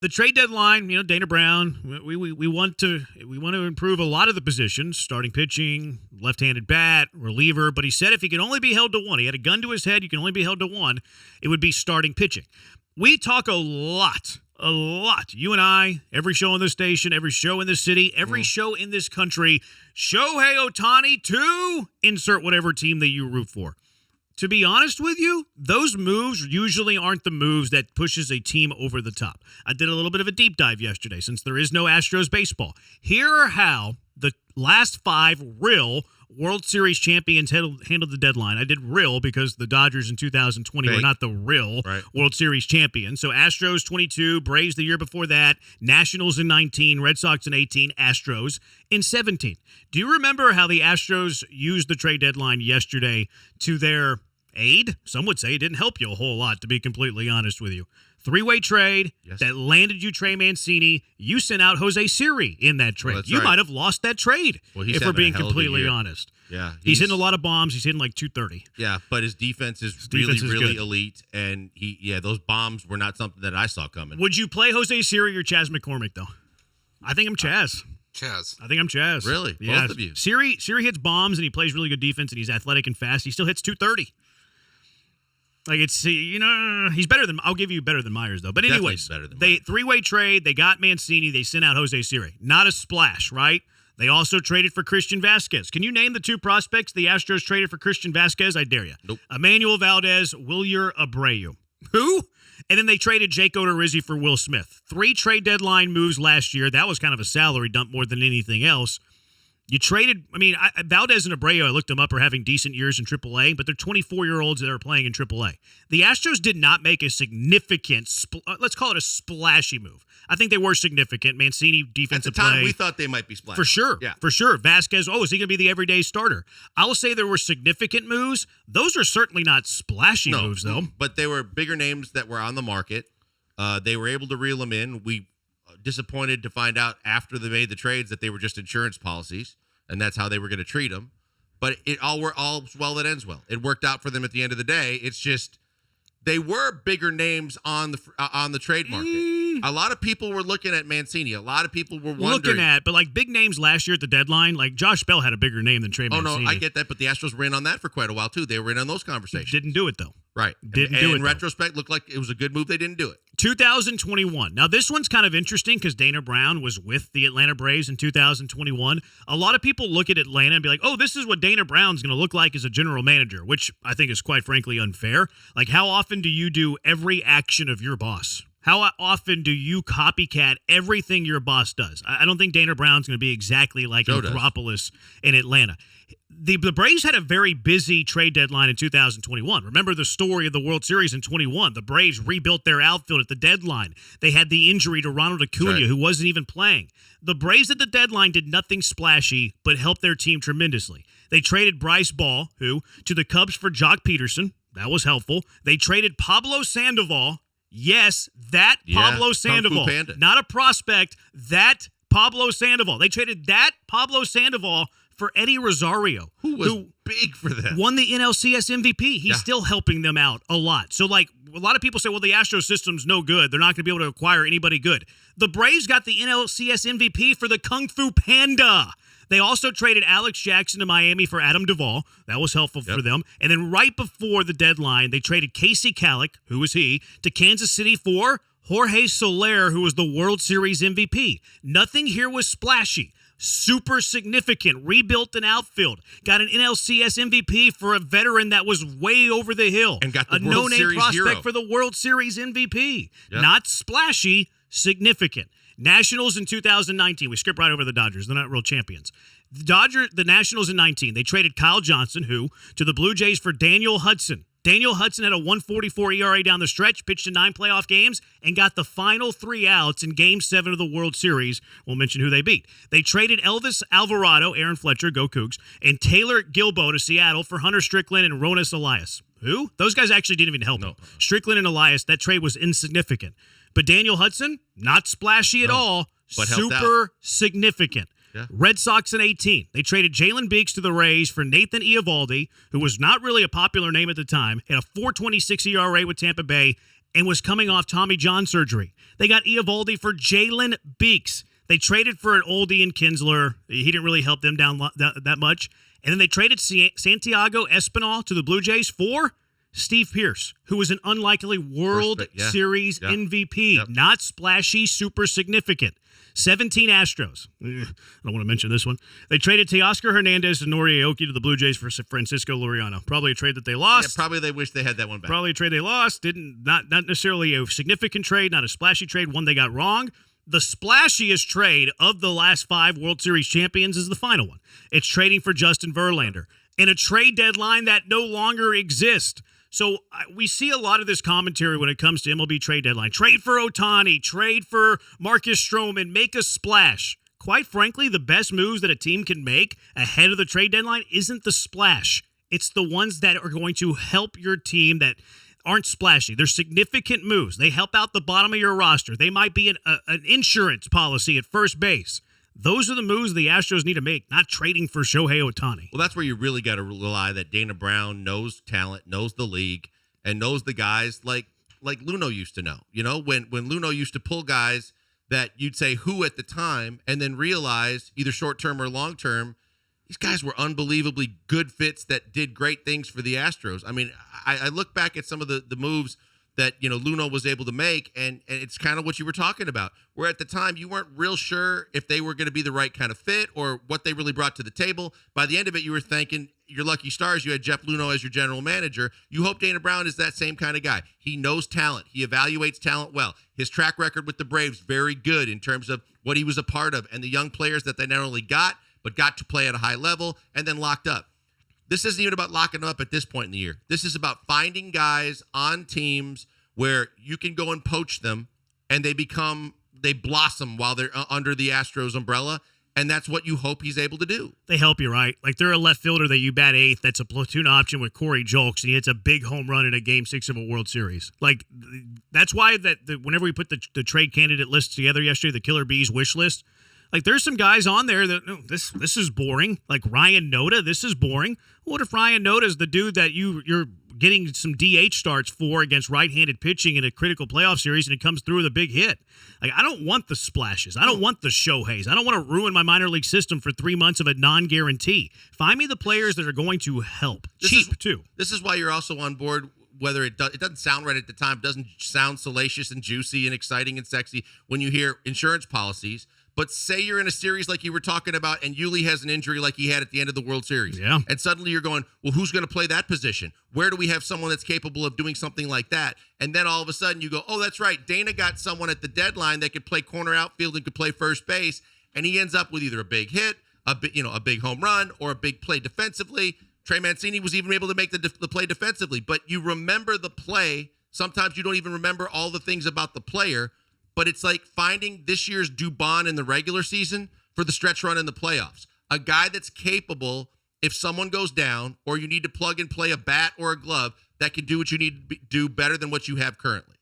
The trade deadline, Dana Brown, we want to improve a lot of the positions, starting pitching, left-handed bat, reliever, but he said if he could only be held to one, he had a gun to his head, you can only be held to one, it would be starting pitching. We talk a lot, you and I, every show on this station, every show in this city, every show in this country, Shohei Ohtani to insert whatever team that you root for. To be honest with you, those moves usually aren't the moves that pushes a team over the top. I did a little bit of a deep dive yesterday since there is no Astros baseball. Here are how the last 5 real World Series champions handled the deadline. I did real because the Dodgers in 2020 were not the real World Series champions. So Astros 22, Braves the year before that, Nationals in 19, Red Sox in 18, Astros in 17. Do you remember how the Astros used the trade deadline yesterday to their aid? Some would say it didn't help you a whole lot, to be completely honest with you. 3-way trade that landed you Trey Mancini. You sent out Jose Siri in that trade. Well, you might have lost that trade, if we're being completely honest. Yeah, he's hitting a lot of bombs. He's hitting like 230. Yeah, but his defense is really elite, and those bombs were not something that I saw coming. Would you play Jose Siri or Chaz McCormick, though? I think I'm Chaz. Chaz. I think I'm Chaz. Really? Yeah. Both of you? Siri hits bombs, and he plays really good defense, and he's athletic and fast. He still hits 230. Like, it's, he's better than, I'll give you better than Myers, though. But anyways, they 3-way trade, they got Mancini, they sent out Jose Siri. Not a splash, right? They also traded for Christian Vasquez. Can you name the 2 prospects the Astros traded for Christian Vasquez? I dare you. Nope. Emmanuel Valdez, Wilyer Abreu. Who? And then they traded Jake Odorizzi for Will Smith. 3 trade deadline moves last year. That was kind of a salary dump more than anything else. You traded, Valdez and Abreu, I looked them up, are having decent years in AAA, but they're 24-year-olds that are playing in AAA. The Astros did not make a significant, let's call it a splashy move. I think they were significant. Mancini, defensive play. At the time, we thought they might be splashy. For sure. Yeah. For sure. Vasquez, is he going to be the everyday starter? I will say there were significant moves. Those are certainly not splashy moves, though. But they were bigger names that were on the market. They were able to reel them in. We disappointed to find out after they made the trades that they were just insurance policies, and that's how they were going to treat them. But all's well that ends well. It worked out for them at the end of the day. It's just they were bigger names on the trade market. A lot of people were looking at Mancini. A lot of people were wondering. But like big names last year at the deadline, like Josh Bell had a bigger name than Trey Mancini. Oh, no, I get that, but the Astros were in on that for quite a while, too. They were in on those conversations. Didn't do it, though. Right. In retrospect, looked like it was a good move. They didn't do it. 2021. Now, this one's kind of interesting because Dana Brown was with the Atlanta Braves in 2021. A lot of people look at Atlanta and be like, this is what Dana Brown's going to look like as a general manager, which I think is quite frankly unfair. Like, how often do you do every action of your boss? How often do you copycat everything your boss does? I don't think Dana Brown's going to be exactly like Anthopoulos in Atlanta. The Braves had a very busy trade deadline in 2021. Remember the story of the World Series in 21. The Braves rebuilt their outfield at the deadline. They had the injury to Ronald Acuna, who wasn't even playing. The Braves at the deadline did nothing splashy, but helped their team tremendously. They traded Bryce Ball, to the Cubs for Jock Peterson. That was helpful. They traded Pablo Sandoval. Yes, that Pablo Sandoval. Not a prospect, that Pablo Sandoval. They traded that Pablo Sandoval for Eddie Rosario, who big for them. Won the NLCS MVP. He's still helping them out a lot. So, like, a lot of people say, well, the Astros system's no good. They're not going to be able to acquire anybody good. The Braves got the NLCS MVP for the Kung Fu Panda. They also traded Alex Jackson to Miami for Adam Duvall. That was helpful for them. And then right before the deadline, they traded Casey Kallick, who was he, to Kansas City for Jorge Soler, who was the World Series MVP. Nothing here was splashy. Super significant. Rebuilt an outfield. Got an NLCS MVP for a veteran that was way over the hill. And got the a World no-name Series prospect hero. for the World Series MVP. Not splashy, significant. Nationals in 2019. We skip right over the Dodgers. They're not real champions. The Nationals in 19. They traded Kyle Johnson, to the Blue Jays for Daniel Hudson. Daniel Hudson had a 1.44 ERA down the stretch, pitched in 9 playoff games, and got the final 3 outs in Game 7 of the World Series. We'll mention who they beat. They traded Elvis Alvarado, Aaron Fletcher, go Cougs, and Taylor Gilbo to Seattle for Hunter Strickland and Ronis Elias. Who? Those guys actually didn't even help him. Strickland and Elias, that trade was insignificant. But Daniel Hudson, not splashy at all, but super significant. Yeah. Red Sox in 18. They traded Jalen Beeks to the Rays for Nathan Eovaldi, who was not really a popular name at the time, had a 4.26 ERA with Tampa Bay, and was coming off Tommy John surgery. They got Eovaldi for Jalen Beeks. They traded for an oldie in Kinsler. He didn't really help them down that much. And then they traded Santiago Espinal to the Blue Jays for Steve Pearce, who was an unlikely World Series MVP. Not splashy, super significant. 17 Astros. I don't want to mention this one. They traded Teoscar Hernandez and Nori Aoki to the Blue Jays for Francisco Liriano. Probably a trade that they lost. Yeah, probably they wish they had that one back. Probably a trade they lost. Not necessarily a significant trade, not a splashy trade, one they got wrong. The splashiest trade of the last 5 World Series champions is the final one. It's trading for Justin Verlander in a trade deadline that no longer exists. So we see a lot of this commentary when it comes to MLB trade deadline. Trade for Ohtani, trade for Marcus Stroman, make a splash. Quite frankly, the best moves that a team can make ahead of the trade deadline isn't the splash. It's the ones that are going to help your team that aren't splashy. They're significant moves. They help out the bottom of your roster. They might be an insurance policy at first base. Those are the moves the Astros need to make, not trading for Shohei Ohtani. Well, that's where you really got to rely that Dana Brown knows talent, knows the league, and knows the guys like Luno used to know. You know, when Luno used to pull guys that you'd say who at the time and then realize either short-term or long-term, these guys were unbelievably good fits that did great things for the Astros. I mean, I look back at some of the moves that, you know, Luno was able to make, and it's kind of what you were talking about, where at the time you weren't real sure if they were going to be the right kind of fit or what they really brought to the table. By the end of it, you were thinking, your lucky stars, you had Jeff Luno as your general manager. You hope Dana Brown is that same kind of guy. He knows talent. He evaluates talent well. His track record with the Braves, very good in terms of what he was a part of and the young players that they not only got, but got to play at a high level and then locked up. This isn't even about locking up at this point in the year. This is about finding guys on teams where you can go and poach them and they blossom while they're under the Astros umbrella. And that's what you hope he's able to do. They help you, right? Like they're a left fielder that you bat 8th. That's a platoon option with Corey Julks, and he hits a big home run in a Game 6 of a World Series. Like that's why whenever we put the trade candidate list together yesterday, the Killer Bees wish list, like there's some guys on there that this is boring. Like Ryan Noda, this is boring. What if Ryan Noda is the dude that you're getting some DH starts for against right-handed pitching in a critical playoff series, and it comes through with a big hit? Like I don't want the splashes. I don't want the Shoheis. I don't want to ruin my minor league system for 3 months of a non-guarantee. Find me the players that are going to help. Cheap too. This is why you're also on board. Whether it doesn't sound right at the time, doesn't sound salacious and juicy and exciting and sexy when you hear insurance policies. But say you're in a series like you were talking about and Yuli has an injury like he had at the end of the World Series. Yeah. And suddenly you're going, well, who's going to play that position? Where do we have someone that's capable of doing something like that? And then all of a sudden you go, oh, that's right. Dana got someone at the deadline that could play corner outfield and could play first base. And he ends up with either a big hit, a big home run, or a big play defensively. Trey Mancini was even able to make the play defensively. But you remember the play. Sometimes you don't even remember all the things about the player. But it's like finding this year's Dubon in the regular season for the stretch run in the playoffs. A guy that's capable, if someone goes down or you need to plug and play a bat or a glove, that can do what you need to do better than what you have currently.